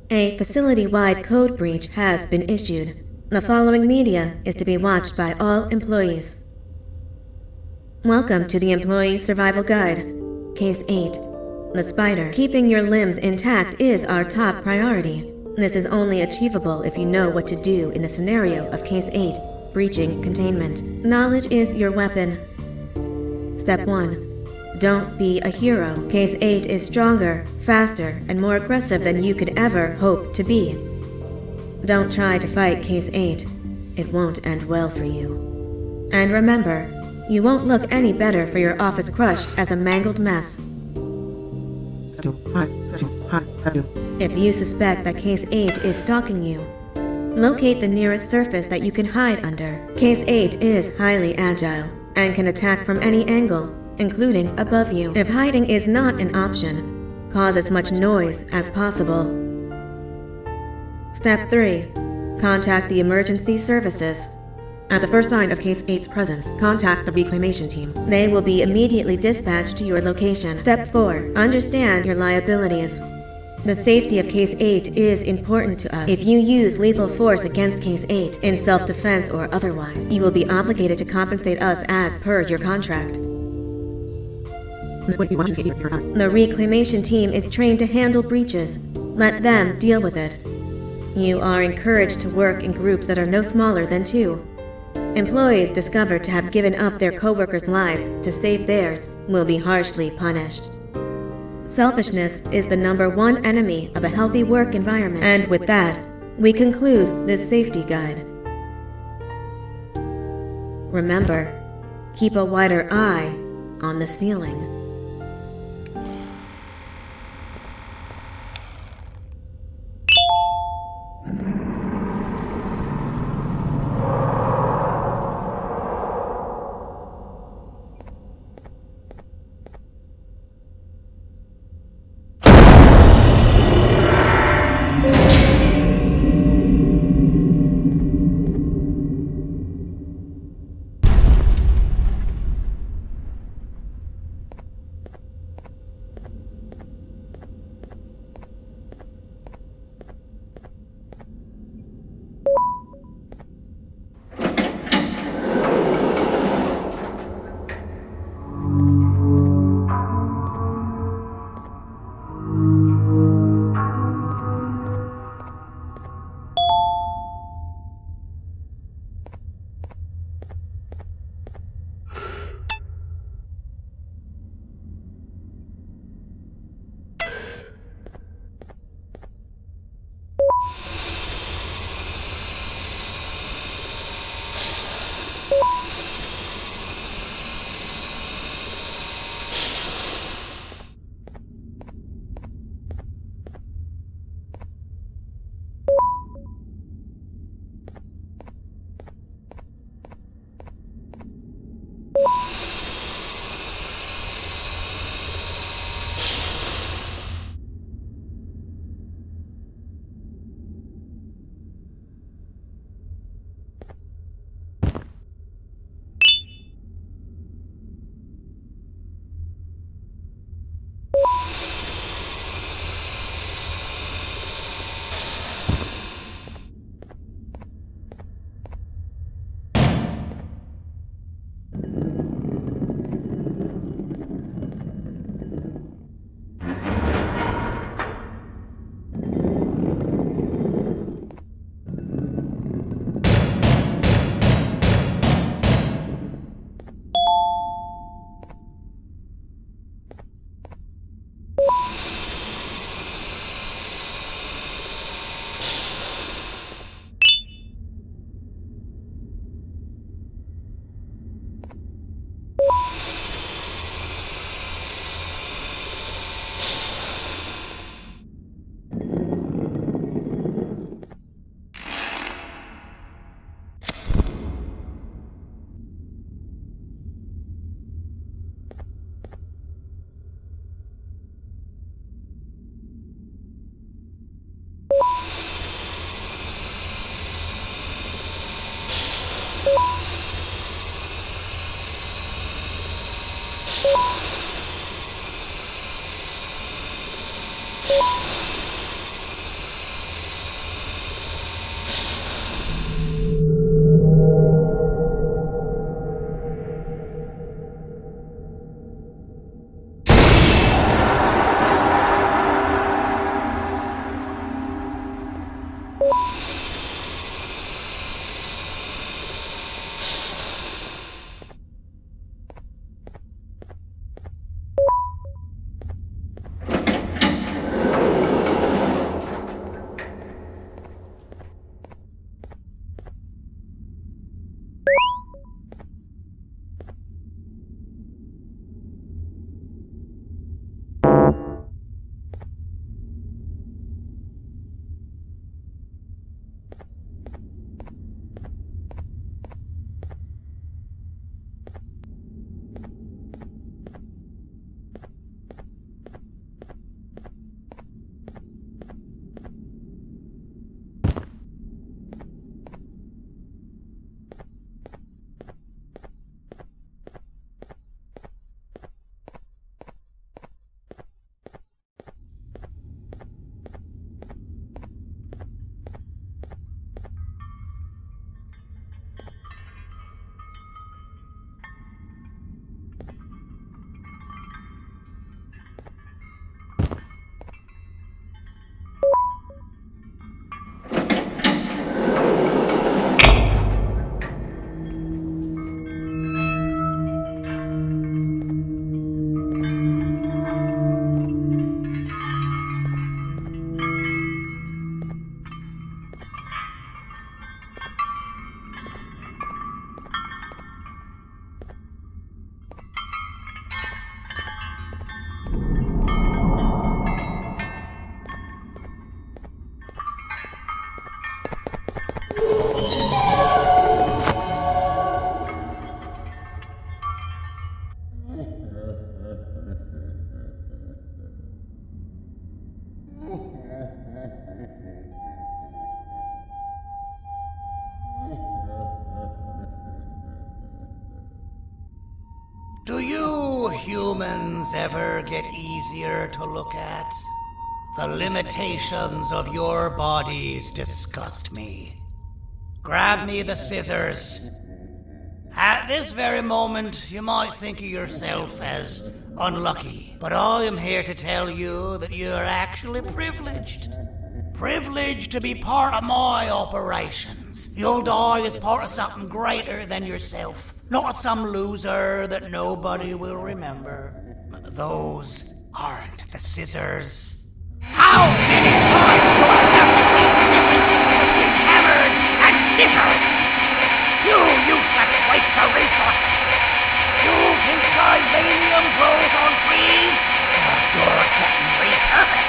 A facility-wide code breach has been issued. The following media is to be watched by all employees. Welcome to the Employee Survival Guide. Case 8. The spider. Keeping your limbs intact is our top priority. This is only achievable if you know what to do in the scenario of Case 8, breaching containment. Knowledge is your weapon. Step 1. Don't be a hero. Case 8 is stronger, faster, and more aggressive than you could ever hope to be. Don't try to fight Case 8. It won't end well for you. And remember, you won't look any better for your office crush as a mangled mess. If you suspect that Case 8 is stalking you, locate the nearest surface that you can hide under. Case 8 is highly agile and can attack from any angle, including above you. If hiding is not an option, cause as much noise as possible. Step 3. Contact the emergency services. At the first sign of Case 8's presence, contact the reclamation team. They will be immediately dispatched to your location. Step 4. Understand your liabilities. The safety of Case 8 is important to us. If you use lethal force against Case 8, in self-defense or otherwise, you will be obligated to compensate us as per your contract. The reclamation team is trained to handle breaches. Let them deal with it. You are encouraged to work in groups that are no smaller than 2. Employees discovered to have given up their co-workers' lives to save theirs will be harshly punished. Selfishness is the #1 enemy of a healthy work environment. And with that, we conclude this safety guide. Remember, keep a wider eye on the ceiling. Do you humans ever get easier to look at? The limitations of your bodies disgust me. Grab me the scissors. At this very moment, you might think of yourself as unlucky, but I am here to tell you that you are actually privileged. Privileged to be part of my operations. You'll die as part of something greater than yourself, not as some loser that nobody will remember. Those aren't the scissors. How many times do I have to say the difference between hammers and scissors? You useless waste of resources! You think vibranium grows on trees? You're getting repurposed!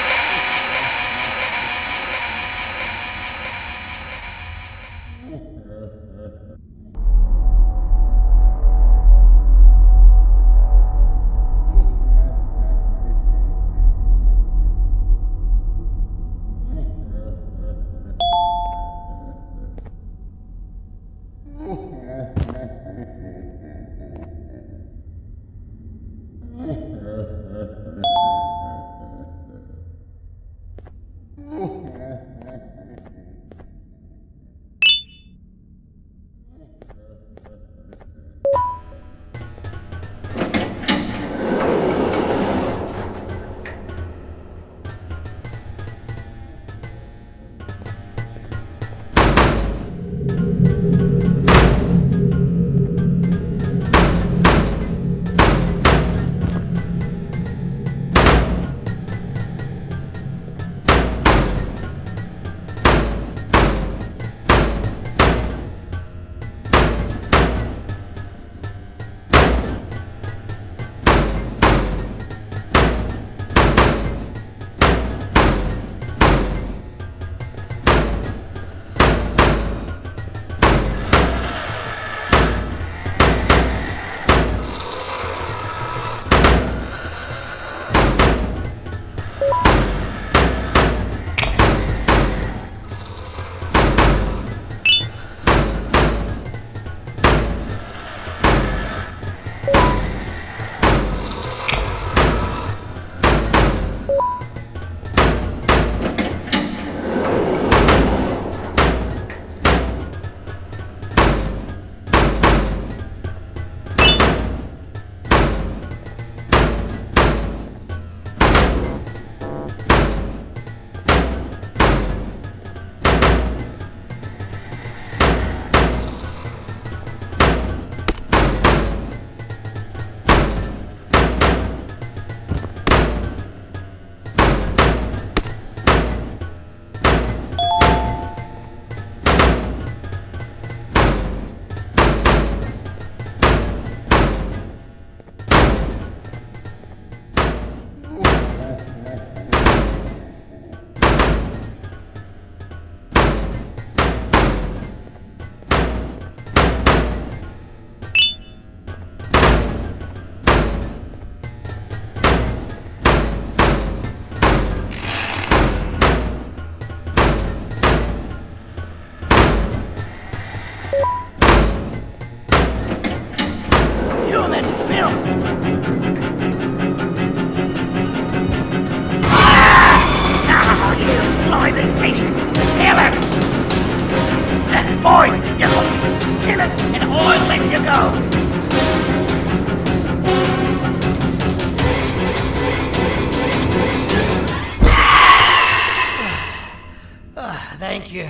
Thank you.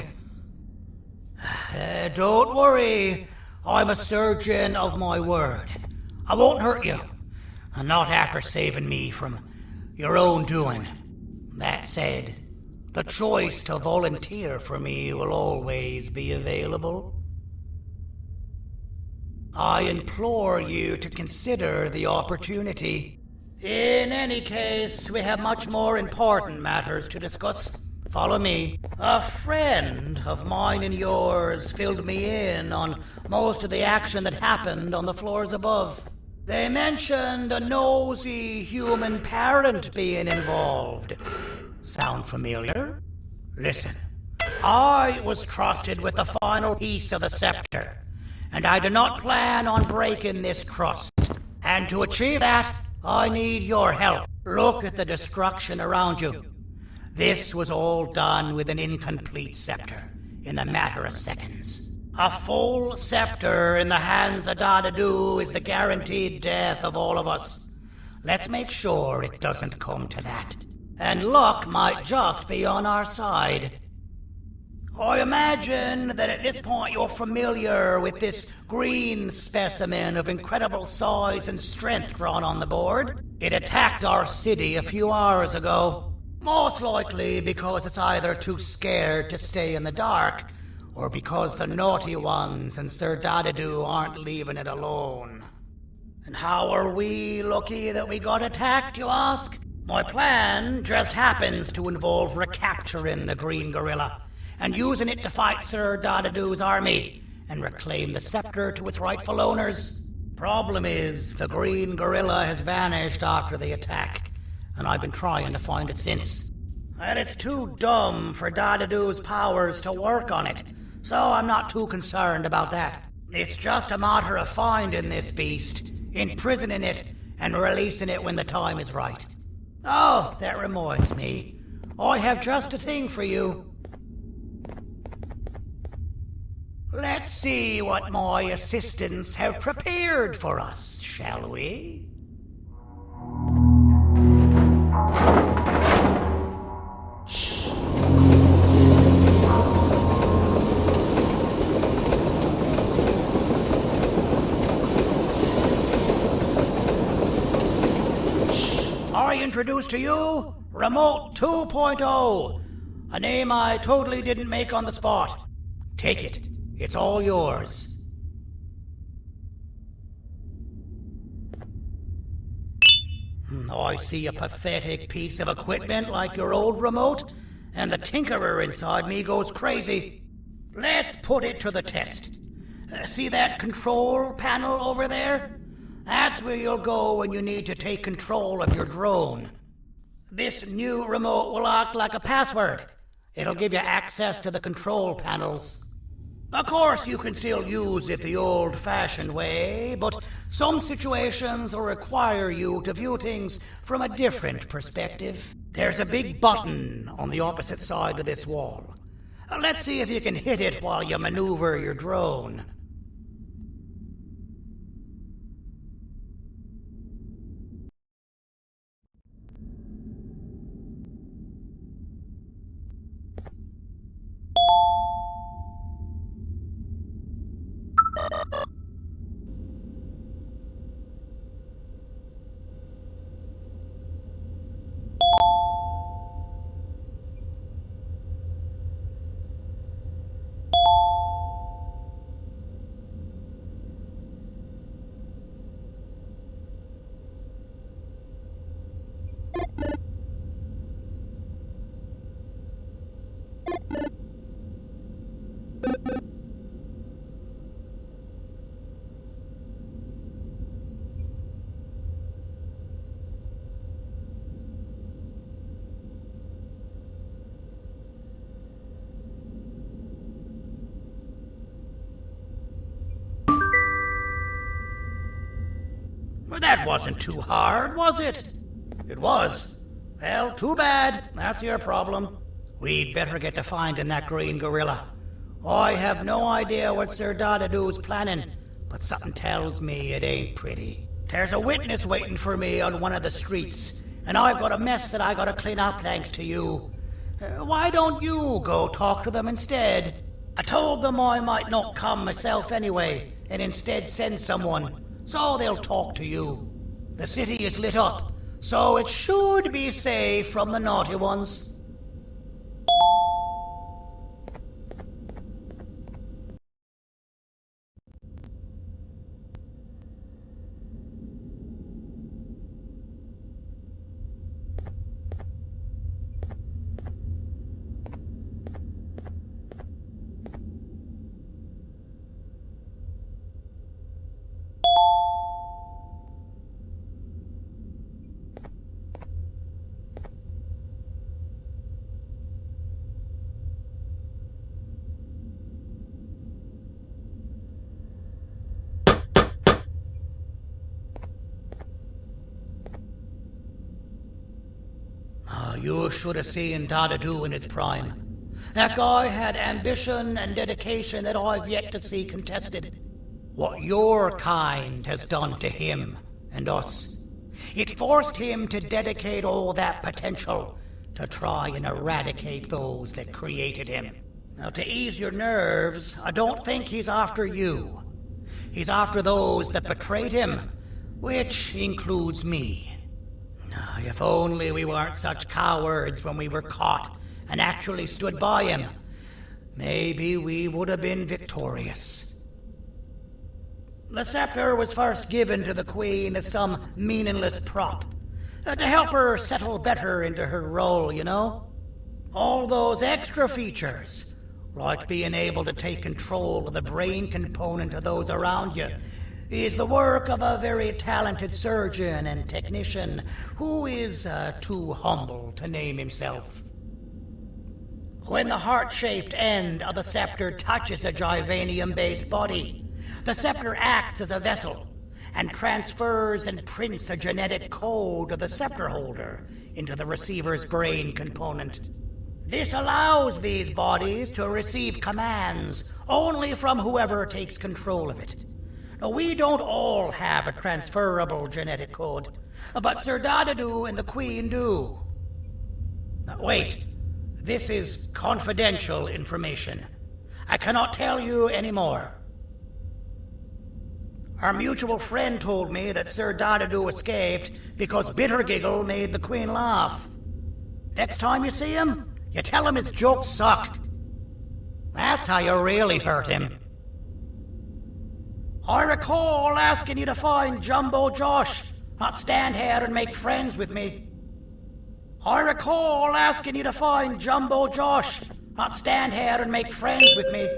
Don't worry. I'm a surgeon of my word. I won't hurt you. Not after saving me from your own doing. That said, the choice to volunteer for me will always be available. I implore you to consider the opportunity. In any case, we have much more important matters to discuss. Follow me. A friend of mine and yours filled me in on most of the action that happened on the floors above. They mentioned a nosy human parent being involved. Sound familiar? Listen, I was trusted with the final piece of the scepter, and I do not plan on breaking this trust. And to achieve that, I need your help. Look at the destruction around you. This was all done with an incomplete scepter in a matter of seconds. A full scepter in the hands of Dadadu is the guaranteed death of all of us. Let's make sure it doesn't come to that. And luck might just be on our side. I imagine that at this point you're familiar with this green specimen of incredible size and strength drawn on the board. It attacked our city a few hours ago. Most likely because it's either too scared to stay in the dark, or because the naughty ones and Sir Dadadu aren't leaving it alone. And how are we lucky that we got attacked, you ask? My plan just happens to involve recapturing the green gorilla and using it to fight Sir Dadadu's army and reclaim the scepter to its rightful owners. Problem is, the green gorilla has vanished after the attack, and I've been trying to find it since. And it's too dumb for Dadadu's powers to work on it, so I'm not too concerned about that. It's just a matter of finding this beast, imprisoning it, and releasing it when the time is right. Oh, that reminds me. I have just a thing for you. Let's see what my assistants have prepared for us, shall we? I introduce to you Remote 2.0, a name I totally didn't make on the spot. Take it. It's all yours. I see a pathetic piece of equipment like your old remote, and the tinkerer inside me goes crazy. Let's put it to the test. See that control panel over there? That's where you'll go when you need to take control of your drone. This new remote will act like a password. It'll give you access to the control panels. Of course, you can still use it the old-fashioned way, but some situations will require you to view things from a different perspective. There's a big button on the opposite side of this wall. Let's see if you can hit it while you maneuver your drone. Well, that wasn't too hard, was it? It was. Well, too bad. That's your problem. We'd better get to finding that green gorilla. I have no idea what Sir Dadadu's planning, but something tells me it ain't pretty. There's a witness waiting for me on one of the streets, and I've got a mess that I gotta clean up thanks to you. Why don't you go talk to them instead? I told them I might not come myself anyway, and instead send someone, so they'll talk to you. The city is lit up, so it should be safe from the naughty ones. You should have seen Dadadu in his prime. That guy had ambition and dedication that I've yet to see contested. What your kind has done to him and us. It forced him to dedicate all that potential to try and eradicate those that created him. Now, to ease your nerves, I don't think he's after you. He's after those that betrayed him, which includes me. If only we weren't such cowards when we were caught and actually stood by him, maybe we would have been victorious. The scepter was first given to the Queen as some meaningless prop, to help her settle better into her role, you know? All those extra features, like being able to take control of the brain component of those around you, is the work of a very talented surgeon and technician who is too humble to name himself. When the heart-shaped end of the scepter touches a Givanium-based body, the scepter acts as a vessel and transfers and prints a genetic code of the scepter holder into the receiver's brain component. This allows these bodies to receive commands only from whoever takes control of it. Now, we don't all have a transferable genetic code, but Sir Dadadu and the Queen do. Now, wait, this is confidential information. I cannot tell you any more. Our mutual friend told me that Sir Dadadu escaped because Bittergiggle made the Queen laugh. Next time you see him, you tell him his jokes suck. That's how you really hurt him. I recall asking you to find Jumbo Josh, not stand here and make friends with me. I recall asking you to find Jumbo Josh, not stand here and make friends with me.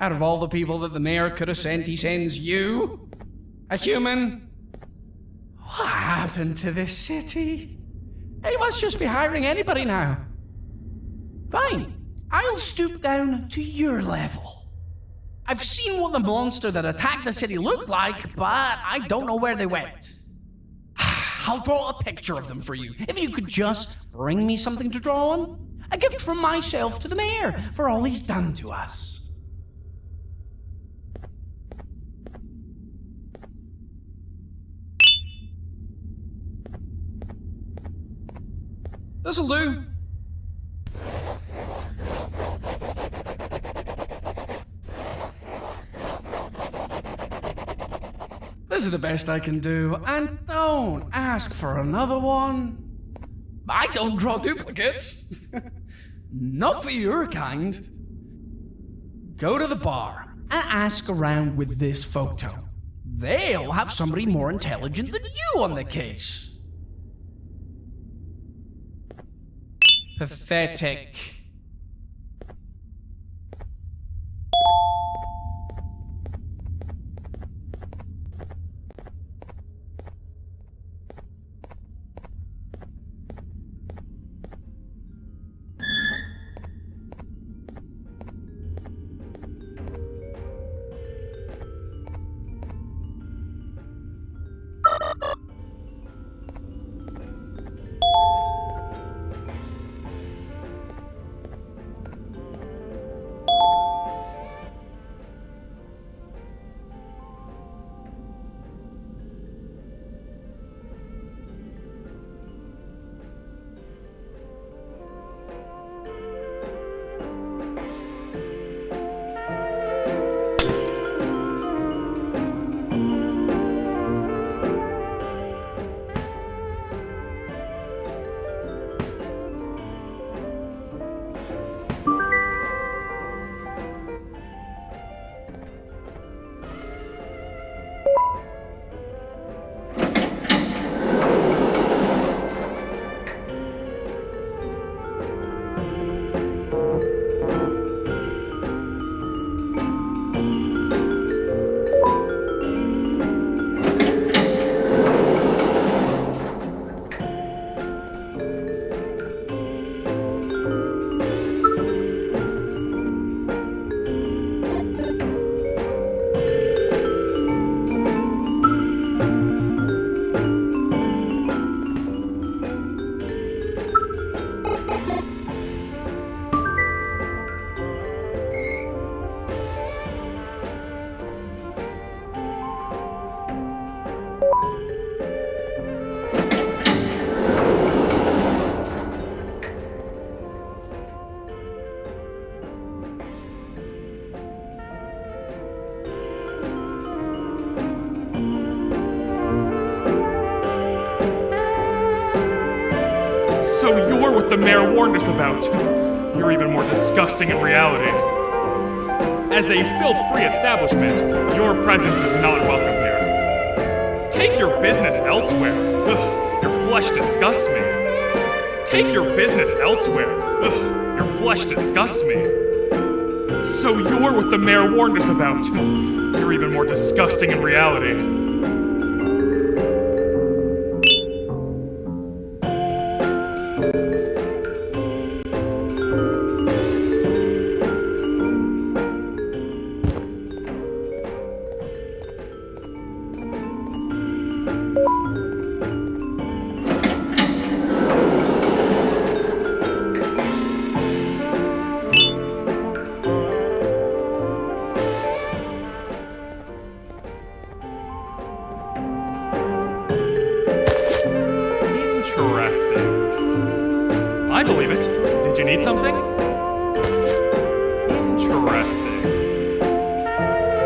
Out of all the people that the mayor could have sent, he sends you? A human? What happened to this city? He must just be hiring anybody now. Fine, I'll stoop down to your level. I've seen what the monster that attacked the city looked like, but I don't know where they went. I'll draw a picture of them for you, if you could just bring me something to draw on. A gift from myself to the mayor for all he's done to us. This'll do. This is the best I can do, and don't ask for another one. I don't draw duplicates. Not for your kind. Go to the bar and ask around with this photo. They'll have somebody more intelligent than you on the case. Pathetic. So you're what the mayor warned us about. You're even more disgusting in reality. As a filth-free establishment, your presence is not welcome here. Take your business elsewhere. Ugh, your flesh disgusts me. Take your business elsewhere. Ugh, your flesh disgusts me. So you're what the mayor warned us about. You're even more disgusting in reality. Interesting. I believe it. Did you need something? Interesting.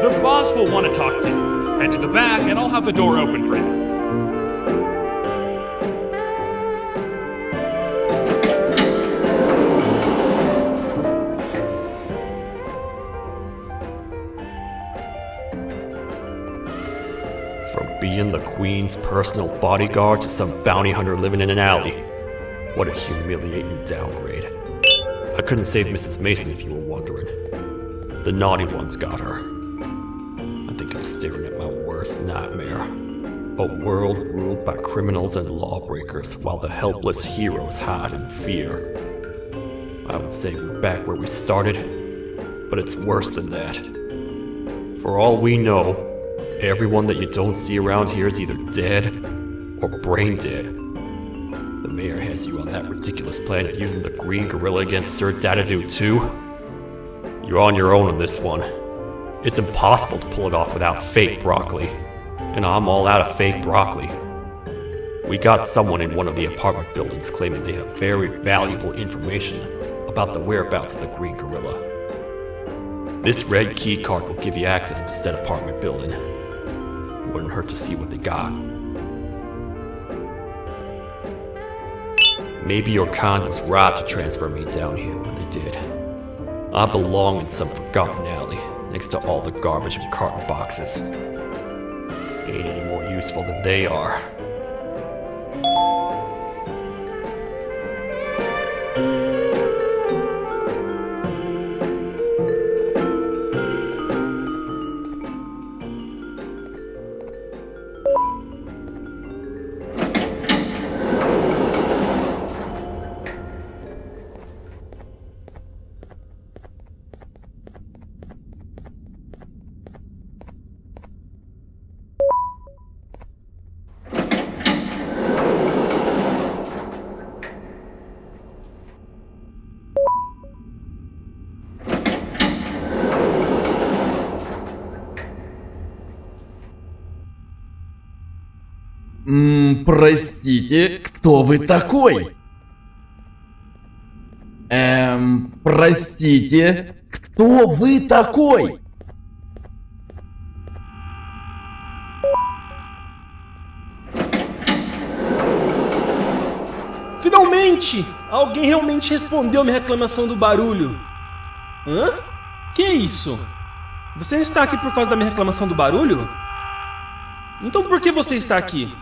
The boss will want to talk to you. Head to the back and I'll have the door open for you. From being the Queen's personal bodyguard to some bounty hunter living in an alley. What a humiliating downgrade. I couldn't save Mrs. Mason if you were wondering. The naughty ones got her. I think I'm staring at my worst nightmare. A world ruled by criminals and lawbreakers while the helpless heroes hide in fear. I would say we're back where we started, but it's worse than that. For all we know, everyone that you don't see around here is either dead or brain dead. The mayor has you on that ridiculous planet using the green gorilla against Sir Dadadu too? You're on your own on this one. It's impossible to pull it off without fake broccoli. And I'm all out of fake broccoli. We got someone in one of the apartment buildings claiming they have very valuable information about the whereabouts of the green gorilla. This red key card will give you access to said apartment building. Wouldn't hurt to see what they got. Maybe your con was robbed to transfer me down here when they did. I belong in some forgotten alley next to all the garbage and carton boxes. Ain't any more useful than they are. Простите, кто вы такой? Простите, кто вы такой? Finalmente! Alguém realmente respondeu minha reclamação do barulho. Hã? Que é isso? Você não está aqui por causa da minha reclamação do barulho? Então por que você está aqui?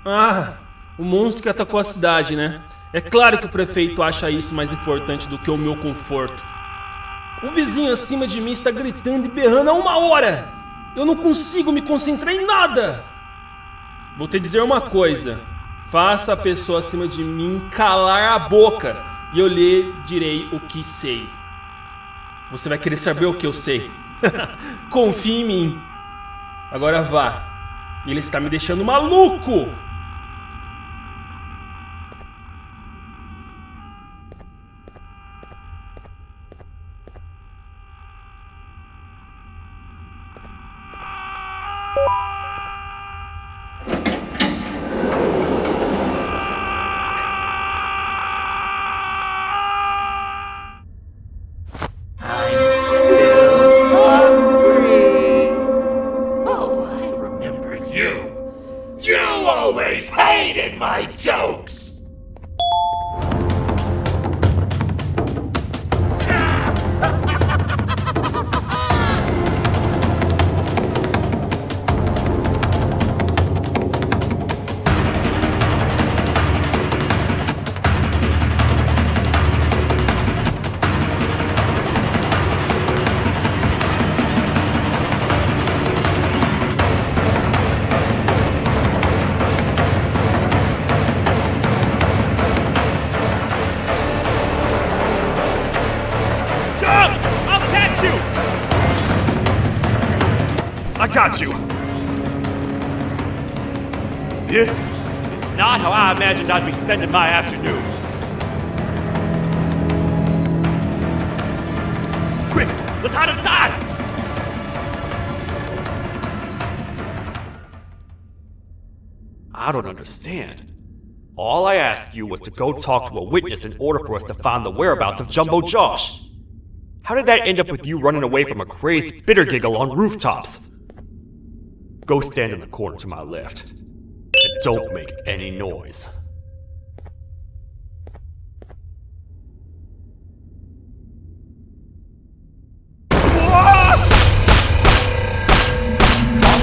Ah, o monstro que atacou a cidade, né? É claro que o prefeito acha isso mais importante do que o meu conforto. O vizinho acima de mim está gritando e berrando há 1 hora! Eu não consigo me concentrar em nada! Vou te dizer uma coisa. Faça a pessoa acima de mim calar a boca e eu lhe direi o que sei. Você vai querer saber o que eu sei. Confie em mim. Agora vá. Ele está me deixando maluco! Hated my jokes! I got you! This is not how I imagined I'd be spending my afternoon. Quick, let's hide inside! I don't understand. All I asked you was to go talk to a witness in order for us to find the whereabouts of Jumbo Josh. How did that end up with you running away from a crazed bitter giggle on rooftops? Go stand in the corner to my left. And don't make any noise. Calm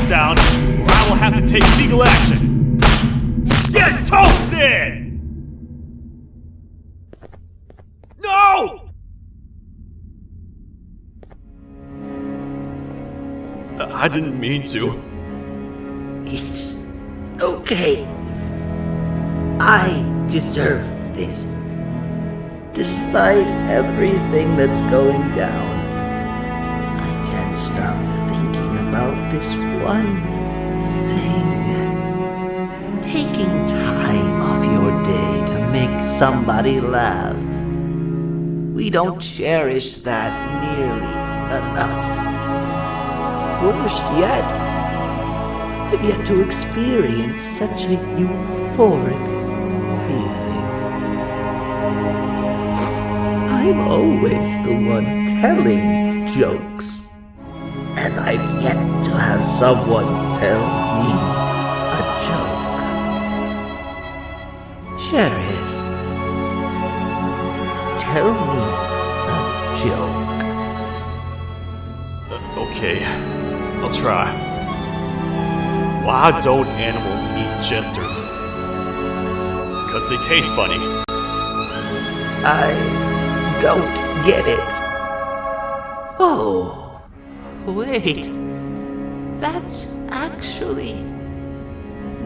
down, or I will have to take legal action. Get toasted! No! I didn't mean to. It's okay. I deserve this. Despite everything that's going down, I can't stop thinking about this one thing. Taking time off your somebody laugh. We don't cherish that nearly enough. Worst yet, I've yet to experience such a euphoric feeling. I'm always the one telling jokes, and I've yet to have someone tell me a joke. Sheriff, tell me a joke. Okay, I'll try. Why don't animals eat jesters? Because they taste funny. I don't get it. Oh, wait. That's actually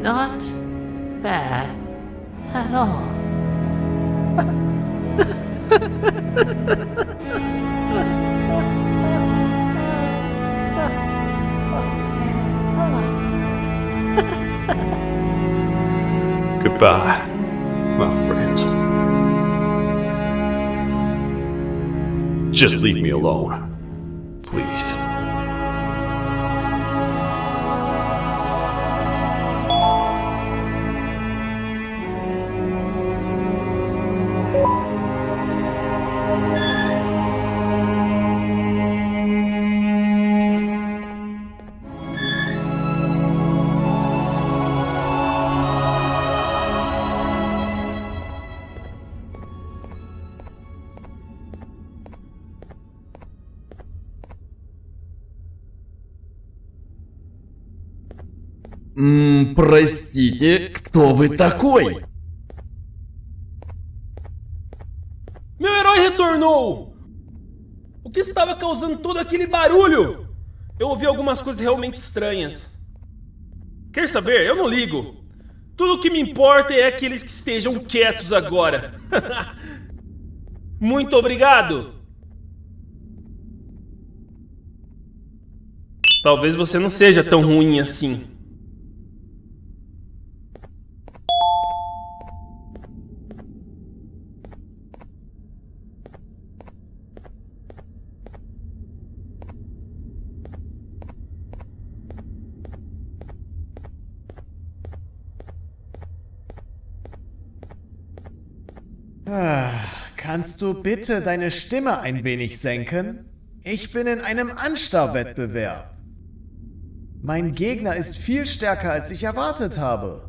not bad at all. Goodbye, my friend. Just leave me alone, please. Простите, кто вы такой? Meu herói retornou! O que estava causando todo aquele barulho? Eu ouvi algumas coisas realmente estranhas. Quer saber? Eu não ligo. Tudo o que me importa é aqueles que estejam quietos agora. Muito obrigado! Talvez você não seja tão ruim assim. Kannst du bitte deine Stimme ein wenig senken? Ich bin in einem Anstarrwettbewerb. Mein Gegner ist viel stärker, als ich erwartet habe.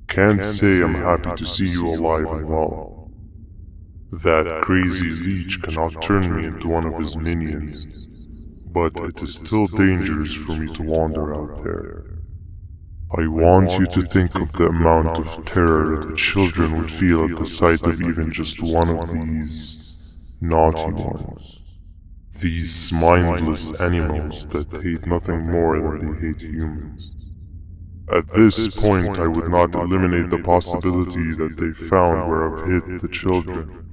Can't say I'm happy to see you alive and well. That crazy leech cannot turn me into one of his minions, but it is still dangerous for me to wander out there. I want you to think of the amount of terror that children would feel at the sight of even just one of these naughty ones. These mindless animals that hate nothing more than they hate humans. At this point, I would not eliminate the possibility that they found where I've hid the children.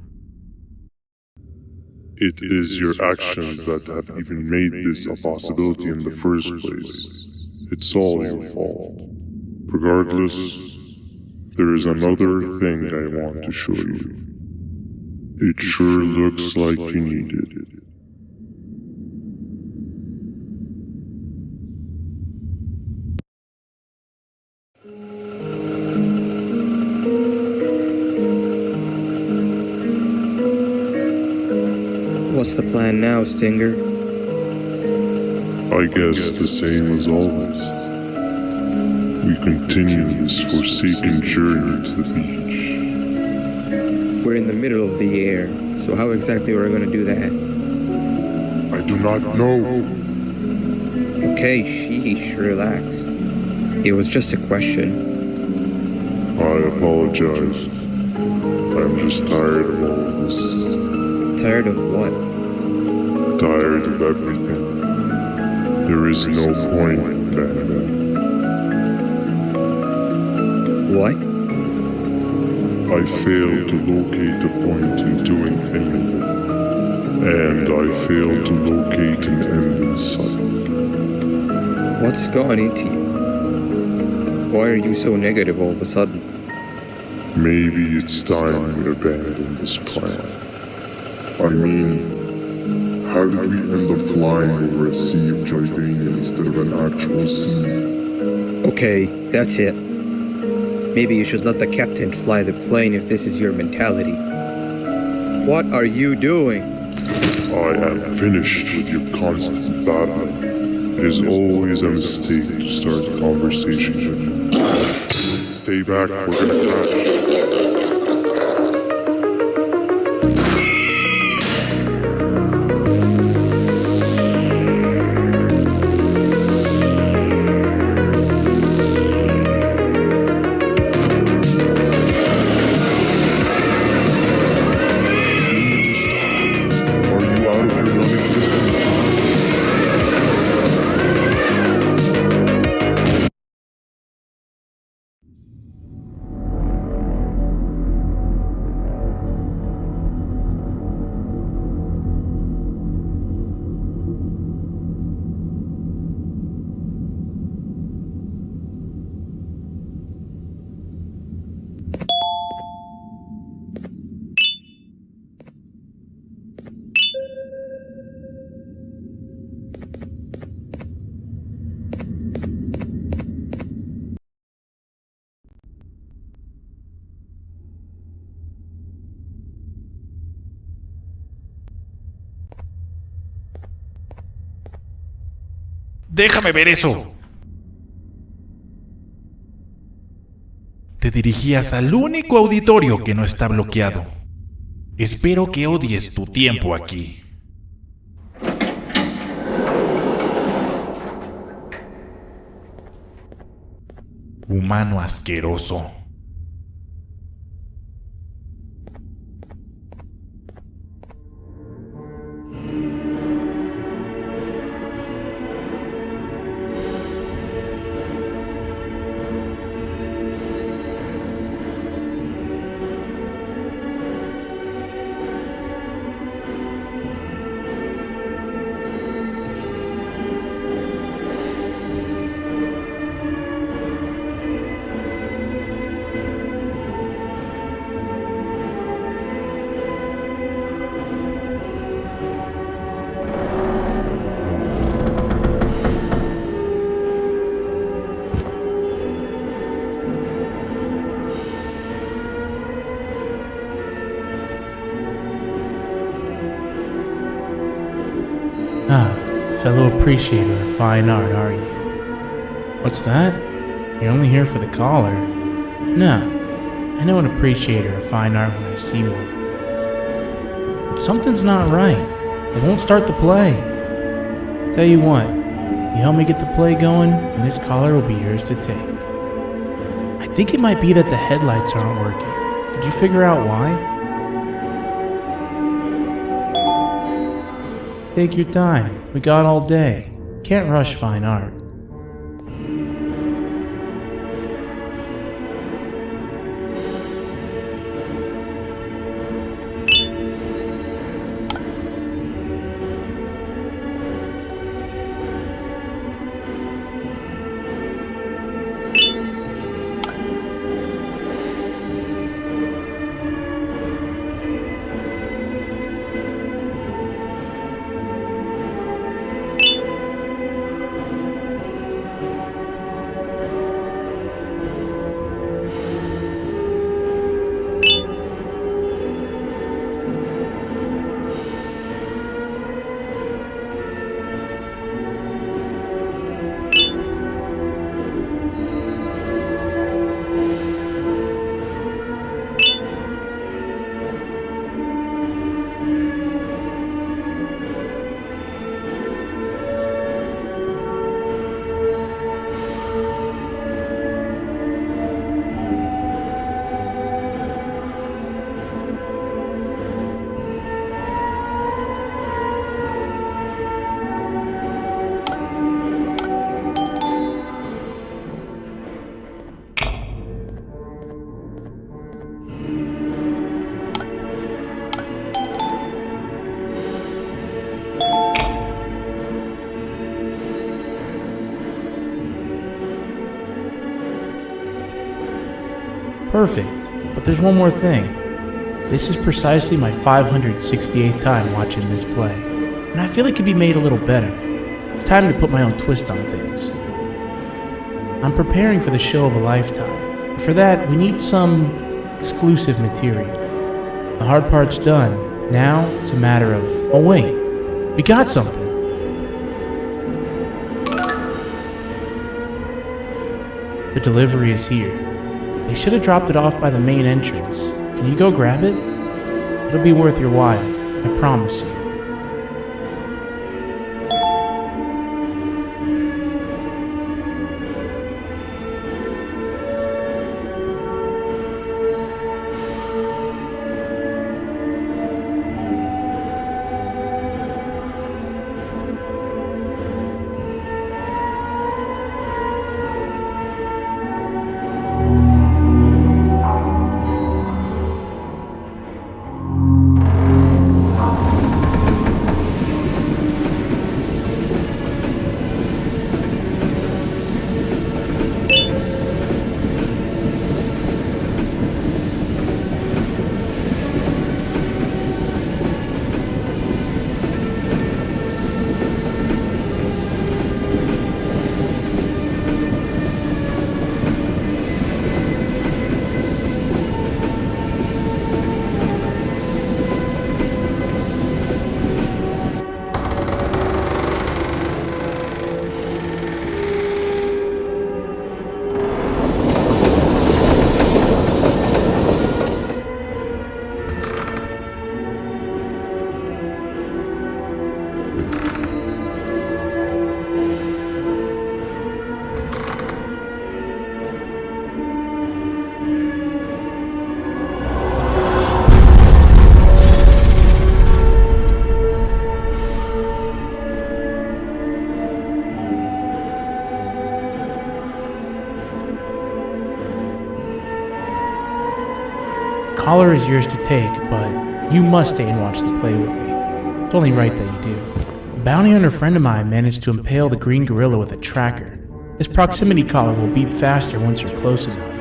It is your actions that have even made this a possibility in the first place. It's all your fault. Regardless, there is another thing I want to show you. It sure looks like you need it. What's the plan now, Stinger? I guess the same as always. We continue this forsaken journey to the beach. We're in the middle of the air, so how exactly are we going to do that? I do not know. Okay, sheesh, relax. It was just a question. I apologize. I'm just tired of all of this. Tired of what? Tired of everything. There is no point, Banban. Why? I failed to locate the point in doing any of it. And I failed to locate an end in sight. What's gone into you? Why are you so negative all of a sudden? Maybe it's time we abandon this plan. I mean, how did we end up flying over a sea of Jordania instead of an actual sea? Okay, that's it. Maybe you should let the captain fly the plane if this is your mentality. What are you doing? I am finished with your constant battling. It is always a mistake to start a conversation with you. Stay back, we're gonna crash. Déjame ver eso. Te dirigías al único auditorio que no está bloqueado. Espero que odies tu tiempo aquí. Humano asqueroso. Fellow appreciator of fine art, are you? What's that? You're only here for the collar? No, I know an appreciator of fine art when I see one. But something's not right. They won't start the play. Tell you what, you help me get the play going, and this collar will be yours to take. I think it might be that the headlights aren't working. Could you figure out why? Take your time. We got all day. Can't rush fine art. Perfect. But there's one more thing. This is precisely my 568th time watching this play, and I feel it could be made a little better. It's time to put my own twist on things. I'm preparing for the show of a lifetime. For that, we need some exclusive material. The hard part's done. Now, it's a matter of... Oh wait, we got something. The delivery is here. They should have dropped it off by the main entrance. Can you go grab it? It'll be worth your while, I promise you. Collar is yours to take, but you must stay and watch the play with me. It's only right that you do. A bounty hunter friend of mine managed to impale the green gorilla with a tracker. This proximity collar will beep faster once you're close enough.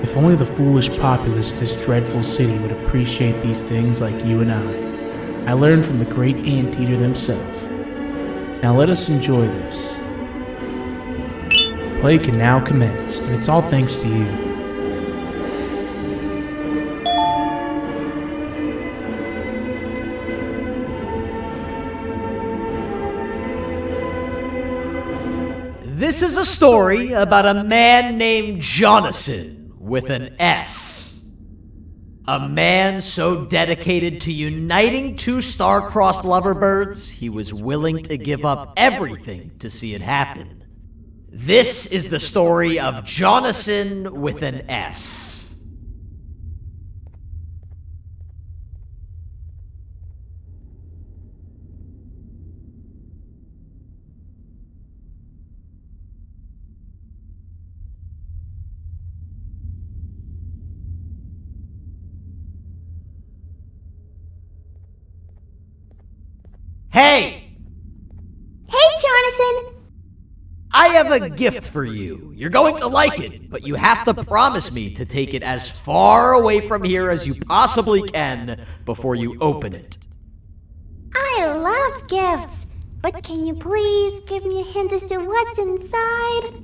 If only the foolish populace of this dreadful city would appreciate these things like you and I. I learned from the great anteater themselves. Now let us enjoy this. Play can now commence, and it's all thanks to you. This is a story about a man named Jonathan with an S. A man so dedicated to uniting two star-crossed loverbirds, he was willing to give up everything to see it happen. This is the story of Jonathan with an S. Hey! Hey, Jonathan! I have a gift for you. You're going to like it, but you have to promise me to take it as far away from here as you possibly can before you open it. I love gifts, but can you please give me a hint as to what's inside?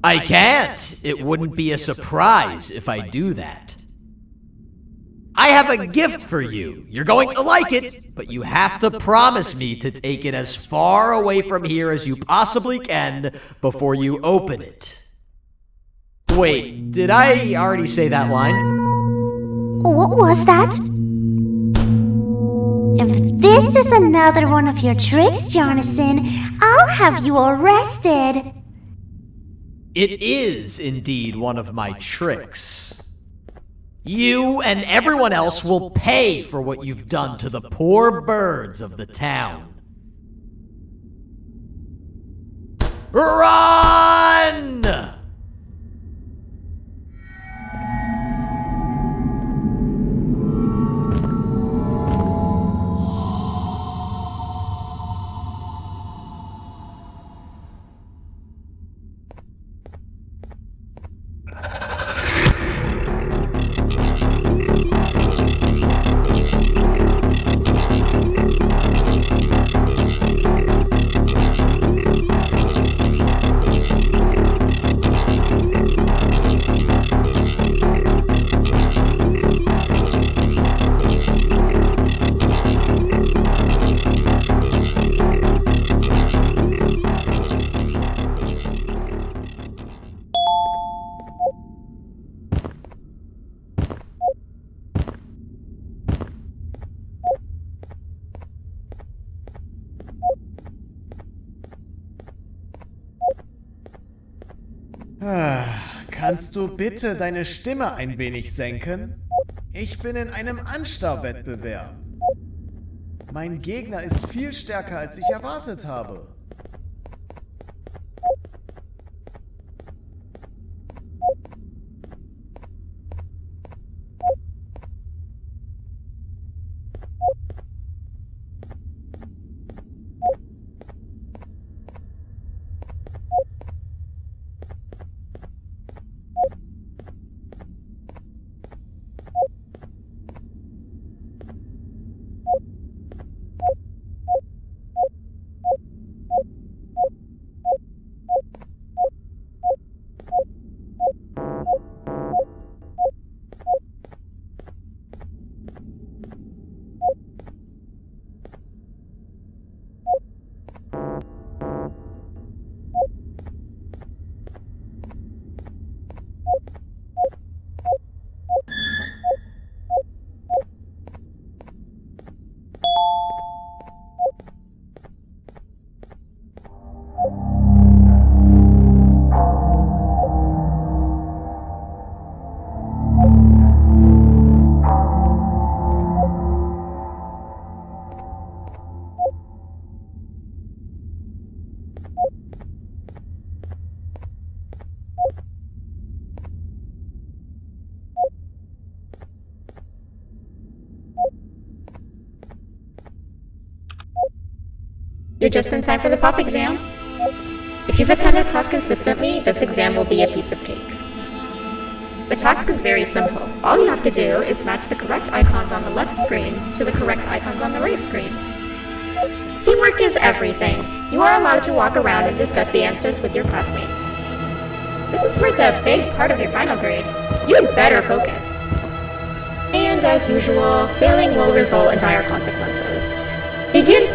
I can't. It wouldn't be a surprise if I do that. I have a gift for you. You're going to like it, but you have to promise me to take it as far away from here as you possibly can before you open it. Wait, did I already say that line? What was that? If this is another one of your tricks, Jonathan, I'll have you arrested. It is indeed one of my tricks. You and everyone else will pay for what you've done to the poor birds of the town. Run! Kannst du bitte deine Stimme ein wenig senken? Ich bin in einem Anstarrwettbewerb. Mein Gegner ist viel stärker, als ich erwartet habe. You're just in time for the pop exam. If you've attended class consistently, this exam will be a piece of cake. The task is very simple. All you have to do is match the correct icons on the left screens to the correct icons on the right screens. Teamwork is everything. You are allowed to walk around and discuss the answers with your classmates. This is worth a big part of your final grade. You'd better focus. And as usual, failing will result in dire consequences. Begin!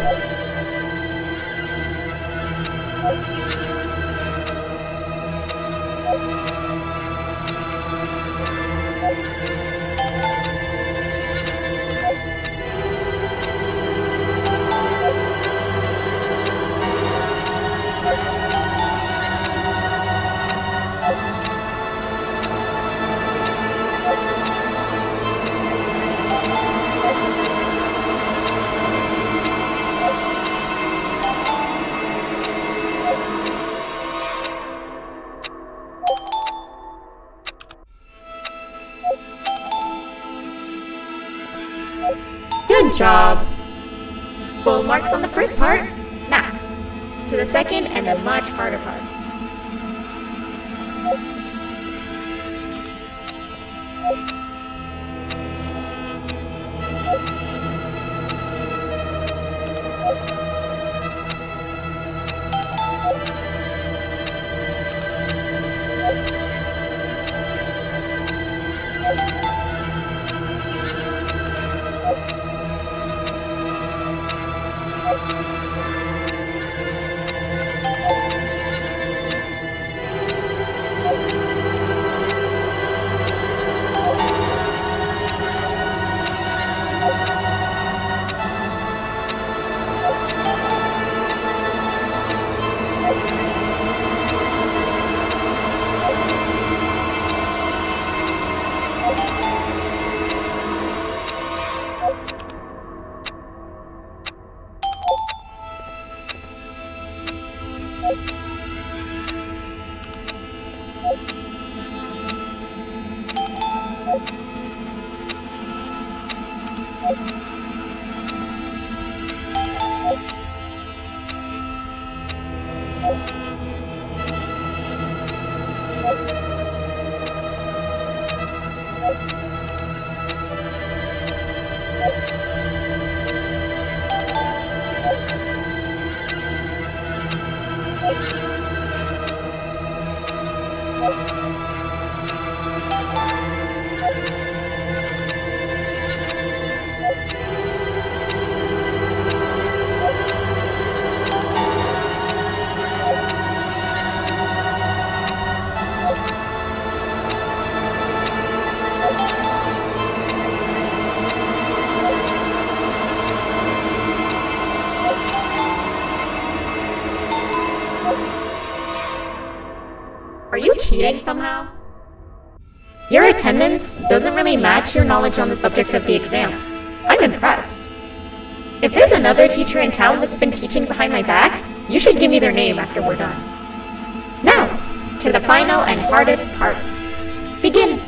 Good job! Full marks on the first part. Now, to the second and the much harder part. Are you cheating somehow? Your attendance doesn't really match your knowledge on the subject of the exam. I'm impressed. If there's another teacher in town that's been teaching behind my back, you should give me their name after we're done. Now, to the final and hardest part. Begin!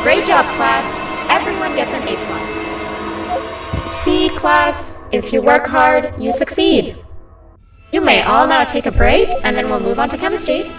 Great job, class. Everyone gets an A+. See, class, if you work hard, you succeed. You may all now take a break, and then we'll move on to chemistry.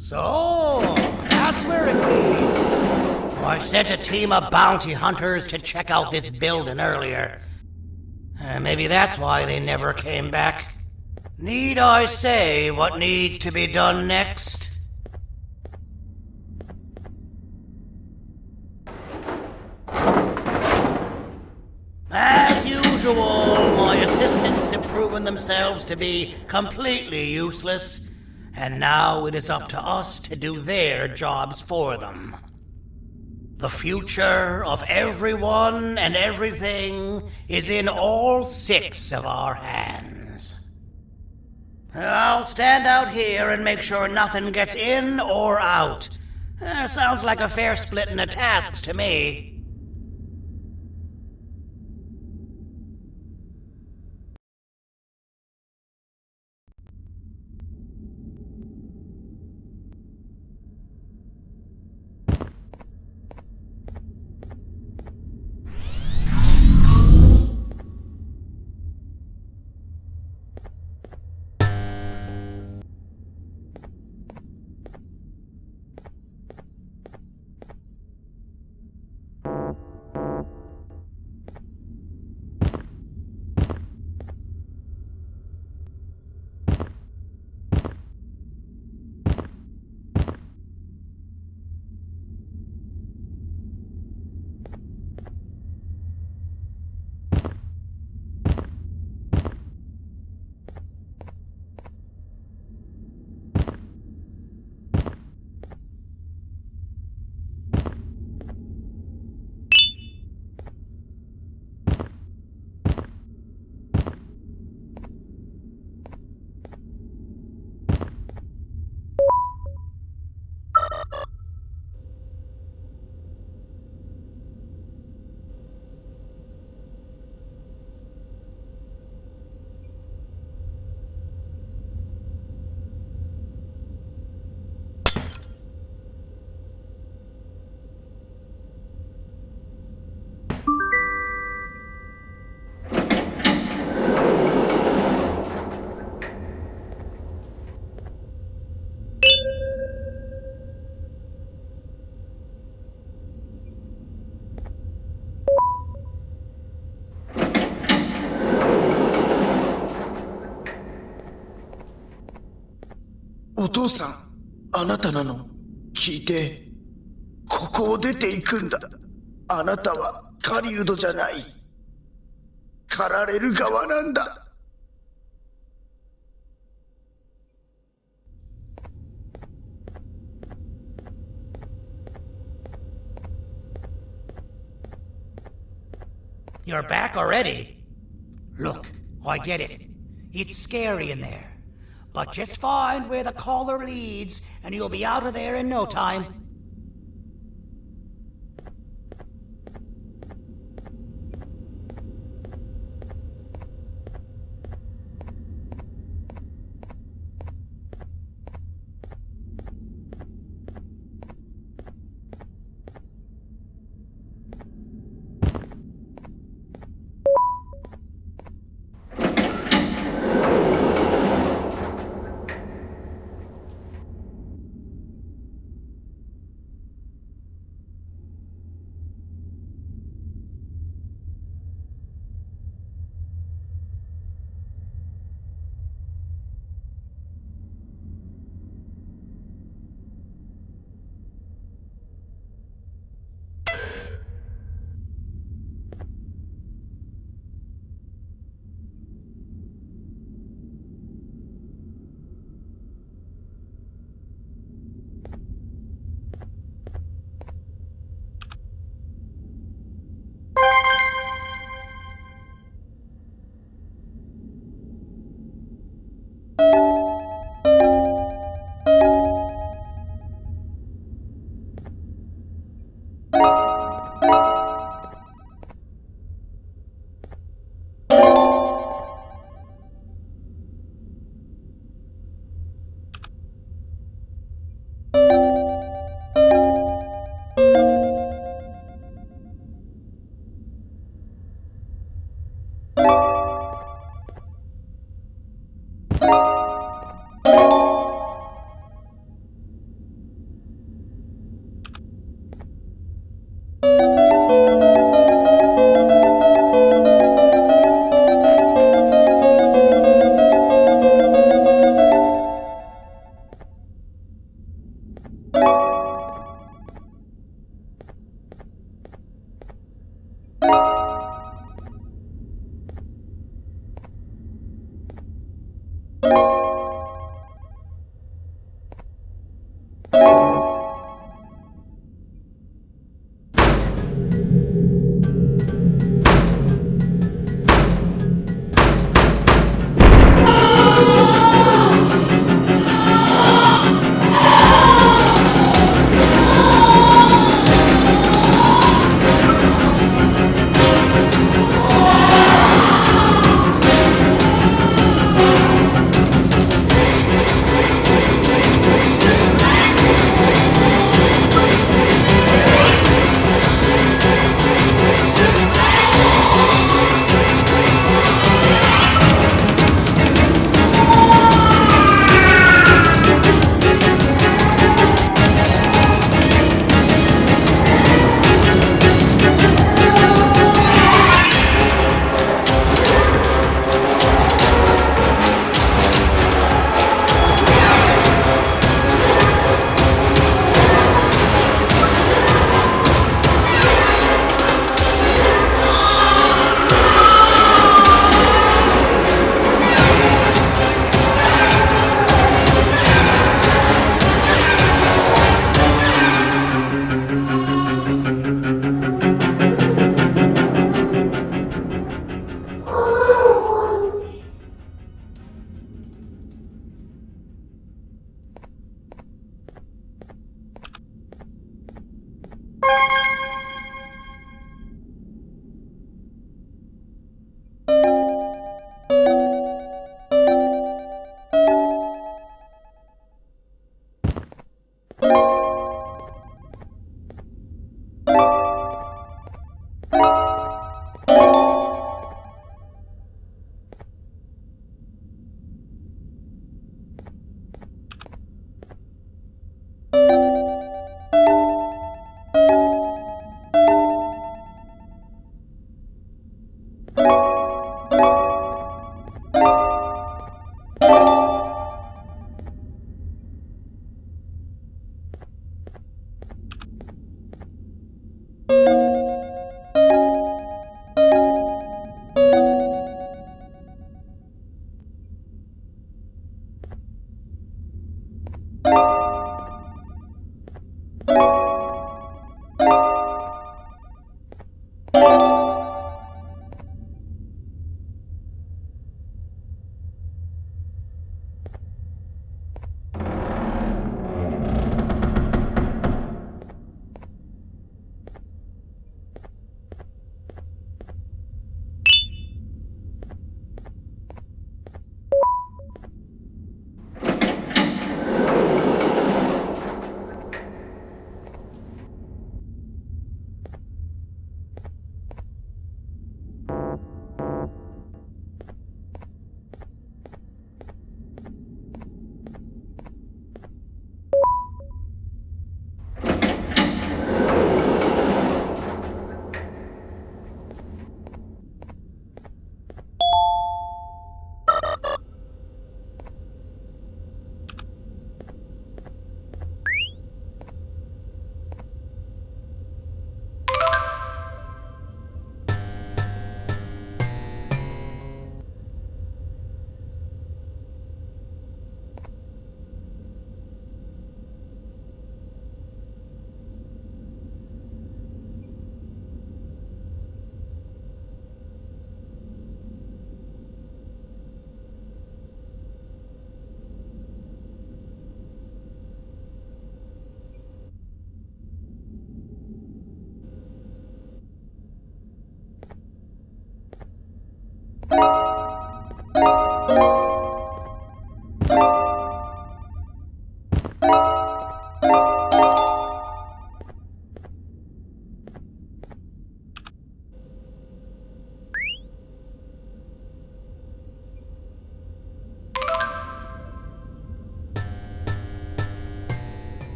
So, that's where it leads. I sent a team of bounty hunters to check out this building earlier. Maybe that's why they never came back. Need I say what needs to be done next? As usual, my assistants have proven themselves to be completely useless. And now it is up to us to do their jobs for them. The future of everyone and everything is in all 6 of our hands. I'll stand out here and make sure nothing gets in or out. Sounds like a fair splitting of tasks to me. お父さん、あなたなの？聞いて。ここを出ていくんだ。あなたは狩人じゃない。狩られる側なんだ。You're back already? Look, I get it. It's scary in there. But just find where the collar leads, and you'll be out of there in no time.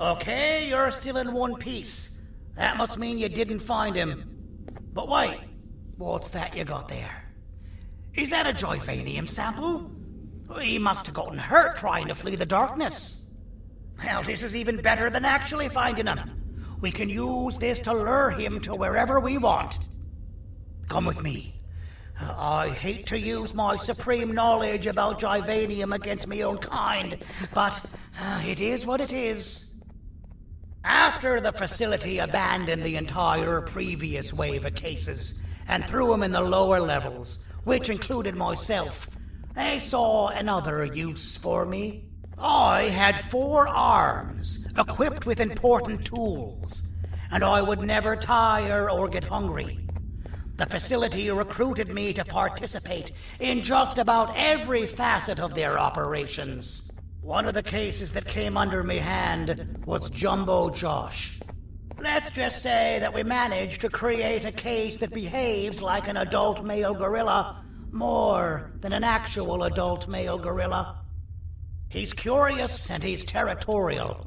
Okay, you're still in one piece. That must mean you didn't find him. But wait, what's that you got there? Is that a Joyvanium sample? He must have gotten hurt trying to flee the darkness. Well, this is even better than actually finding him. We can use this to lure him to wherever we want. Come with me. I hate to use my supreme knowledge about Joyvanium against my own kind, but it is what it is. After the facility abandoned the entire previous wave of cases and threw them in the lower levels, which included myself, they saw another use for me. I had 4 arms, equipped with important tools, and I would never tire or get hungry. The facility recruited me to participate in just about every facet of their operations. One of the cases that came under me hand was Jumbo Josh. Let's just say that we managed to create a case that behaves like an adult male gorilla more than an actual adult male gorilla. He's curious and he's territorial.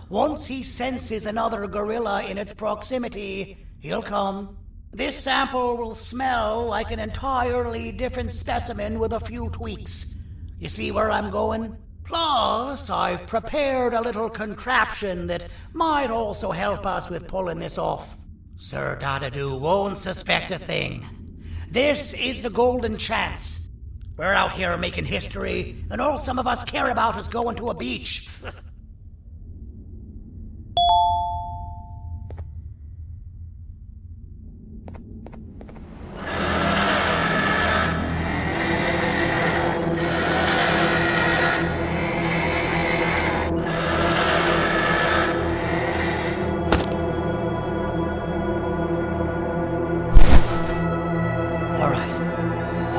Once he senses another gorilla in its proximity, he'll come. This sample will smell like an entirely different specimen with a few tweaks. You see where I'm going? Plus, I've prepared a little contraption that might also help us with pulling this off. Sir Dadadoo won't suspect a thing. This is the golden chance. We're out here making history, and all some of us care about is going to a beach.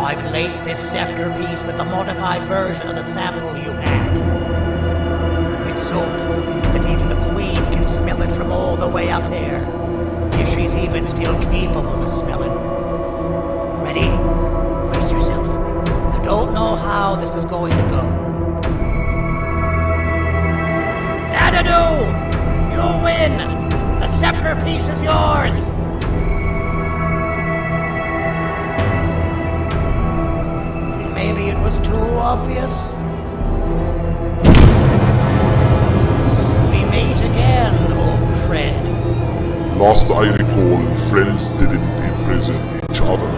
I've laced this scepter piece with the modified version of the sample you had. It's so potent that even the Queen can smell it from all the way up there, if she's even still capable of smelling. Ready? Brace yourself. I don't know how this is going to go. Dadadoo! You win! The scepter piece is yours! Maybe it was too obvious. We meet again, old friend. Last I recall, friends didn't imprison each other.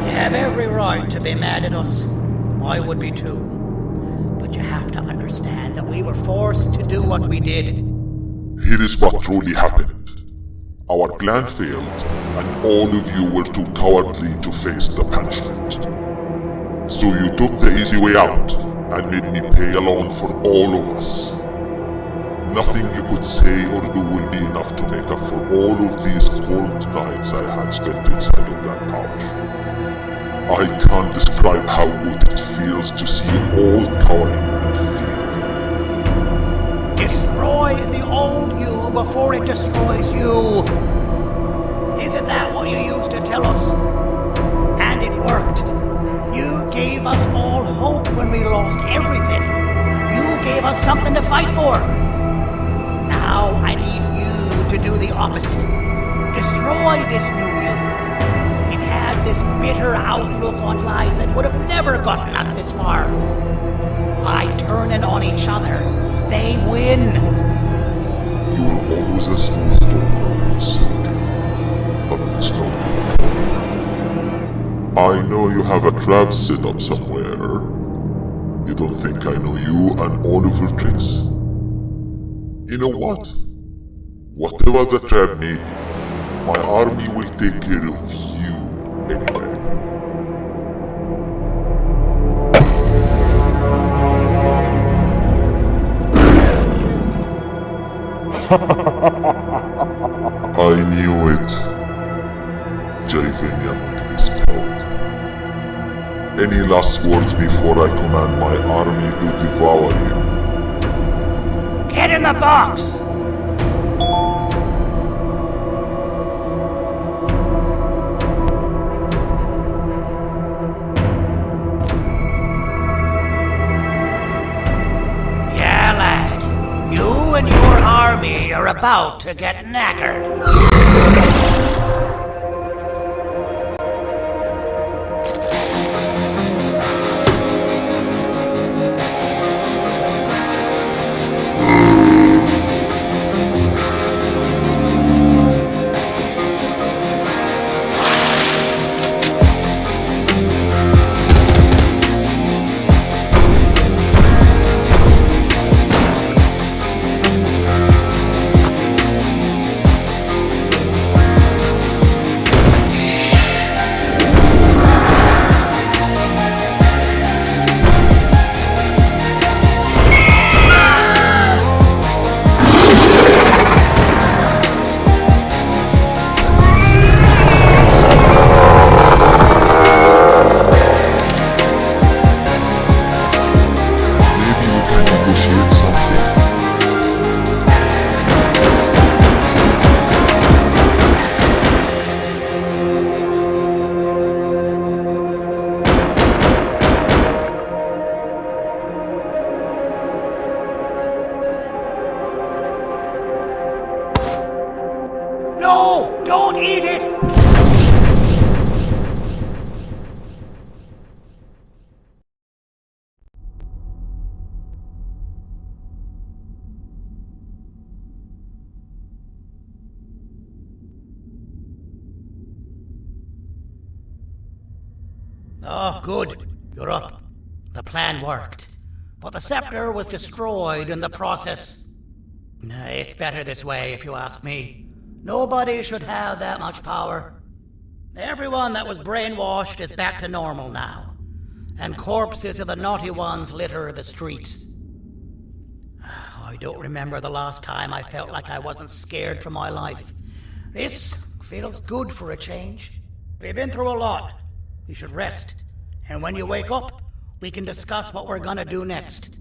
You have every right to be mad at us. I would be too. But you have to understand that we were forced to do what we did. Here is what truly happened. Our plan failed, and all of you were too cowardly to face the punishment. So you took the easy way out, and made me pay alone for all of us. Nothing you could say or do will be enough to make up for all of these cold nights I had spent inside of that pouch. I can't describe how good it feels to see you all cowering in fear of me. Destroy the old you before it destroys you. Isn't that what you used to tell us? And it worked. You gave us all hope when we lost everything. You gave us something to fight for. Now I need you to do the opposite. Destroy this new you. It has this bitter outlook on life that would have never gotten us this far. By turning on each other, they win. You were always a smooth talker, Cindy. But it's not good. I know you have a trap set up somewhere. You don't think I know you and all of your tricks? You know what? Whatever the trap may be, my army will take care of you anyway. I knew it. Javenia will be spelled. Any last words before I command my army to devour you? Get in the box! Yeah, lad. You and your army are about to get knackered. No! Don't eat it! Oh, good. You're up. The plan worked. But the scepter was destroyed in the process. It's better this way, if you ask me. Nobody should have that much power. Everyone that was brainwashed is back to normal now. And corpses of the naughty ones litter the streets. I don't remember the last time I felt like I wasn't scared for my life. This feels good for a change. We've been through a lot. You should rest. And when you wake up, we can discuss what we're gonna do next.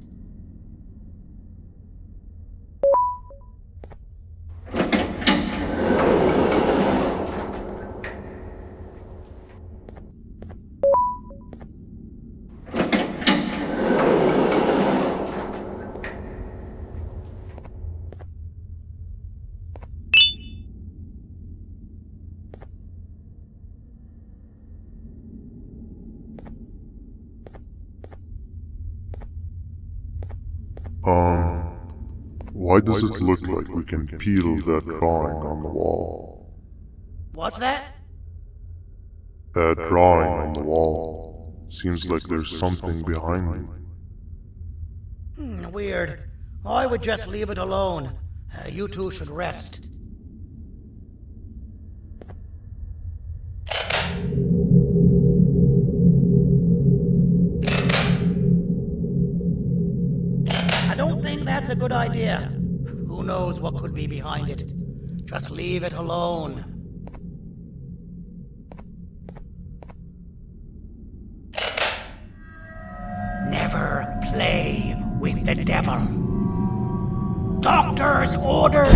Why does it look like we can peel that drawing on the wall? What's that? That drawing on the wall. Seems like there's something behind it. Weird. I would just leave it alone. You two should rest. I don't think that's a good idea. Who knows what could be behind it? Just leave it alone. Never play with the devil. Doctor's orders!